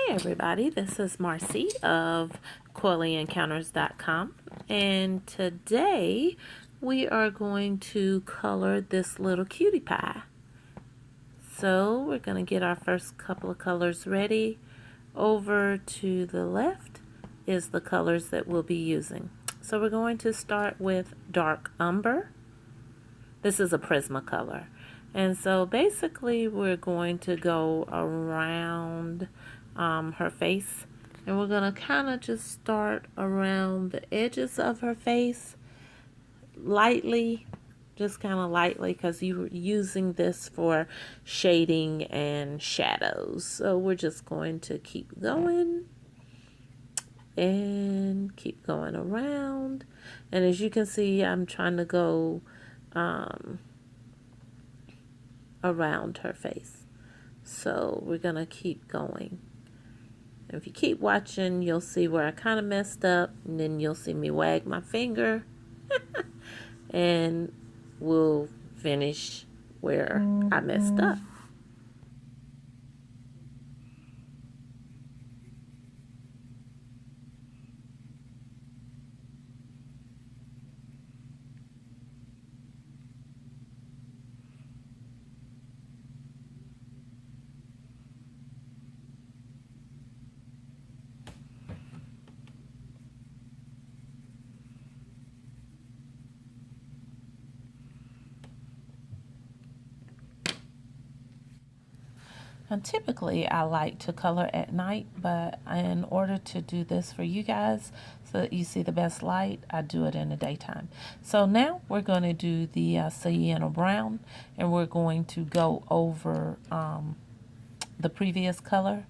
Hey everybody, this is Marcy of CoilyEncounters.com, and today we are going to color this little cutie pie. So we're going to get our first couple of colors ready. Over to the left is the colors that we'll be using. So we're going to start with dark umber. This is a Prismacolor. And so basically we're going to go around her face, and we're going to kind of just start around the edges of her face lightly, just kind of lightly, because you're using this for shading and shadows. So we're just going to keep going and keep going around, and as you can see, I'm trying to go around her face. So we're gonna keep going. If you keep watching, you'll see where I kind of messed up, and then you'll see me wag my finger and we'll finish where I messed up. Now, typically, I like to color at night, but in order to do this for you guys so that you see the best light, I do it in the daytime. So now we're going to do the Sienna Brown, and we're going to go over the previous color,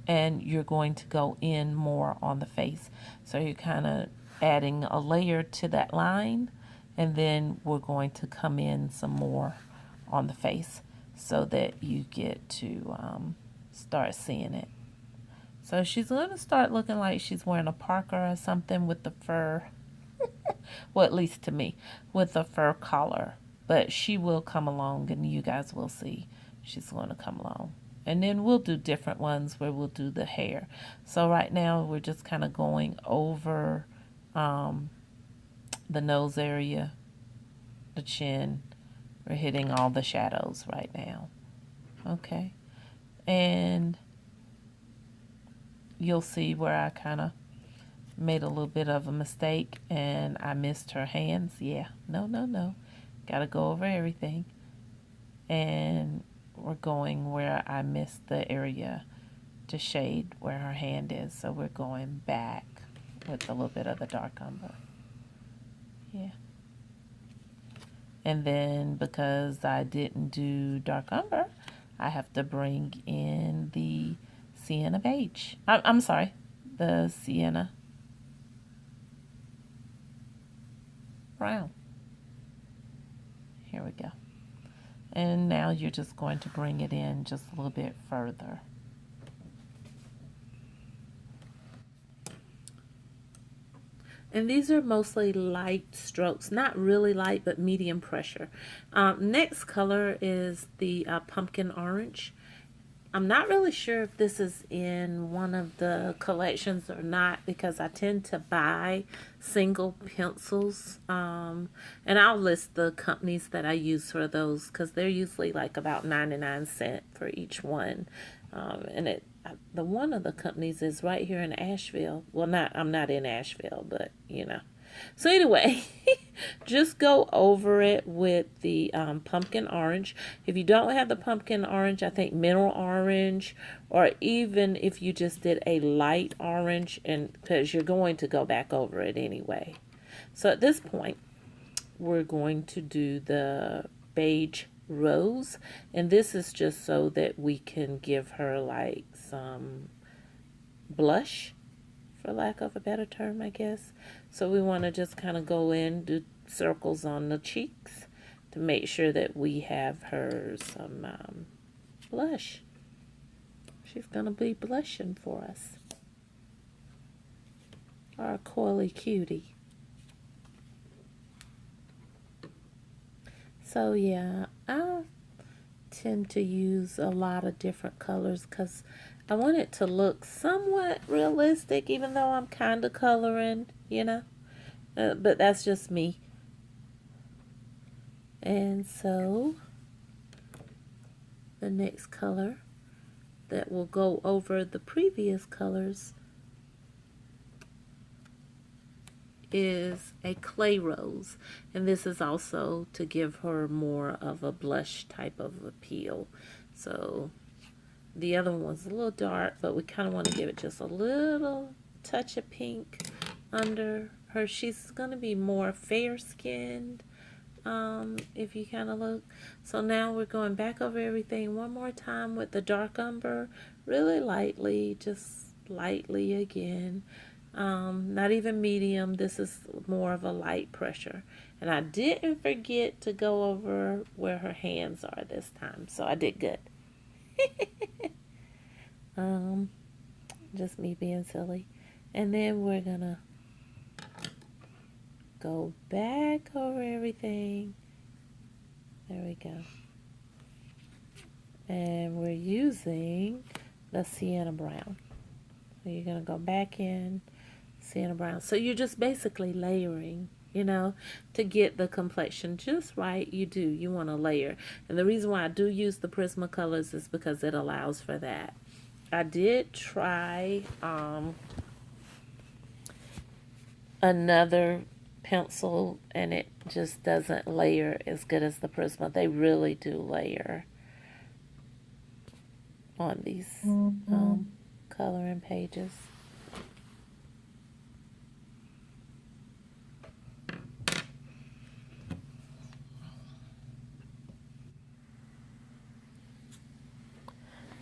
and you're going to go in more on the face. So you're kind of adding a layer to that line, and then we're going to come in some more on the face, so that you get to start seeing it. So she's going to start looking like she's wearing a parka or something with the fur, well, at least to me, with the fur collar. But she will come along, and you guys will see she's going to come along. And then we'll do different ones where we'll do the hair. So right now we're just kind of going over the nose area, the chin. We're hitting all the shadows right now. Okay. And you'll see where I kind of made a little bit of a mistake and I missed her hands. Yeah. No. Gotta go over everything. And we're going where I missed the area to shade where her hand is. So we're going back with a little bit of the dark umber. Yeah. And then because I didn't do dark umber, I have to bring in the Sienna Beige. I'm sorry, the Sienna Brown. Here we go. And now you're just going to bring it in just a little bit further. And these are mostly light strokes, not really light, but medium pressure. Next color is the pumpkin orange. I'm not really sure if this is in one of the collections or not, because I tend to buy single pencils. And I'll list the companies that I use for those, because they're usually like about 99 cents for each one. And the one of the companies is right here in Asheville. Well, I'm not in Asheville, but you know. So anyway, just go over it with the pumpkin orange. If you don't have the pumpkin orange, I think mineral orange, or even if you just did a light orange, and because you're going to go back over it anyway. So at this point, we're going to do the Beige Rose, and this is just so that we can give her like some blush, for lack of a better term, I guess. So we want to just kind of go in, do circles on the cheeks to make sure that we have her some blush. She's going to be blushing for us. Our coily cutie. So yeah, tend to use a lot of different colors because I want it to look somewhat realistic, even though I'm kind of coloring, you know. But that's just me. And so the next color that will go over the previous colors is a clay rose, and this is also to give her more of a blush type of appeal. So the other one was a little dark, but we kind of want to give it just a little touch of pink under her. She's going to be more fair skinned, if you kind of look. So now we're going back over everything one more time with the dark umber, really lightly, just lightly again. Not even medium. This is more of a light pressure. And I didn't forget to go over where her hands are this time, so I did good. Just me being silly. And then we're gonna go back over everything. There we go. And we're using the Sienna Brown. So you're gonna go back in Sienna Brown. So you're just basically layering, you know, to get the complexion just right. You want to layer. And the reason why I do use the Prismacolors is because it allows for that. I did try another pencil, and it just doesn't layer as good as the Prisma. They really do layer on these coloring pages.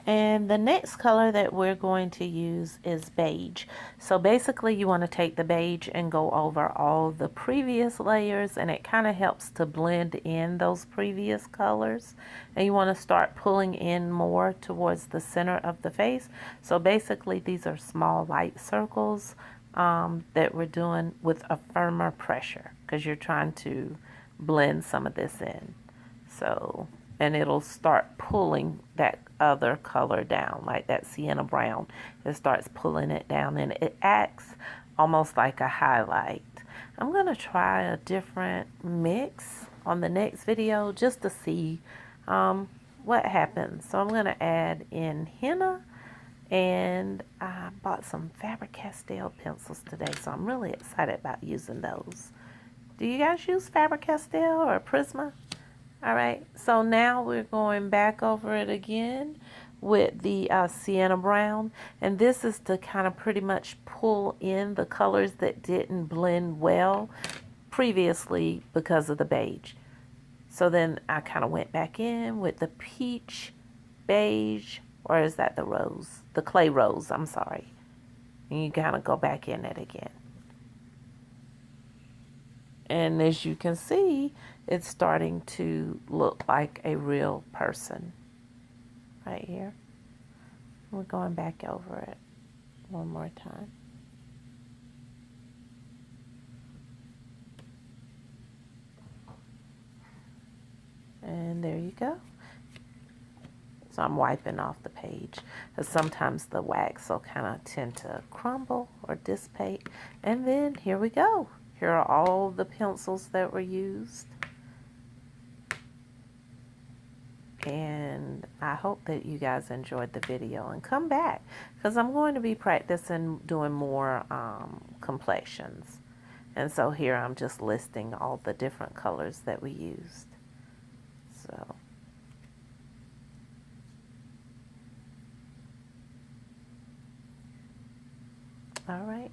And the next color that we're going to use is beige. So basically you want to take the beige and go over all the previous layers, and it kind of helps to blend in those previous colors. And you want to start pulling in more towards the center of the face. So basically these are small light circles that we're doing with a firmer pressure because you're trying to blend some of this in. So, and it'll start pulling that other color down, like that Sienna Brown. It starts pulling it down, and it acts almost like a highlight. I'm going to try a different mix on the next video just to see what happens. So I'm going to add in henna, and I bought some Faber-Castell pencils today, so I'm really excited about using those. Do you guys use Faber-Castell or Prisma? All right, so now we're going back over it again with the Sienna Brown, and this is to kind of pretty much pull in the colors that didn't blend well previously because of the beige. So then I kind of went back in with the peach, beige, or is that the rose? The clay rose, I'm sorry. And you kind of go back in it again. And as you can see, it's starting to look like a real person right here. We're going back over it one more time. And there you go. So I'm wiping off the page, because sometimes the wax will kind of tend to crumble or dissipate. And then here we go. Here are all the pencils that were used. And I hope that you guys enjoyed the video, and come back because I'm going to be practicing doing more complexions. And so here I'm just listing all the different colors that we used. So all right,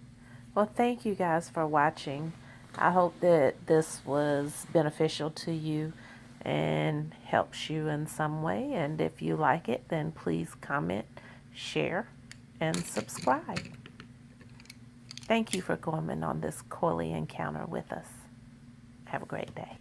well, thank you guys for watching. I hope that this was beneficial to you and helps you in some way. And if you like it, then please comment, share, and subscribe. Thank you for going on this coily encounter with us. Have a great day.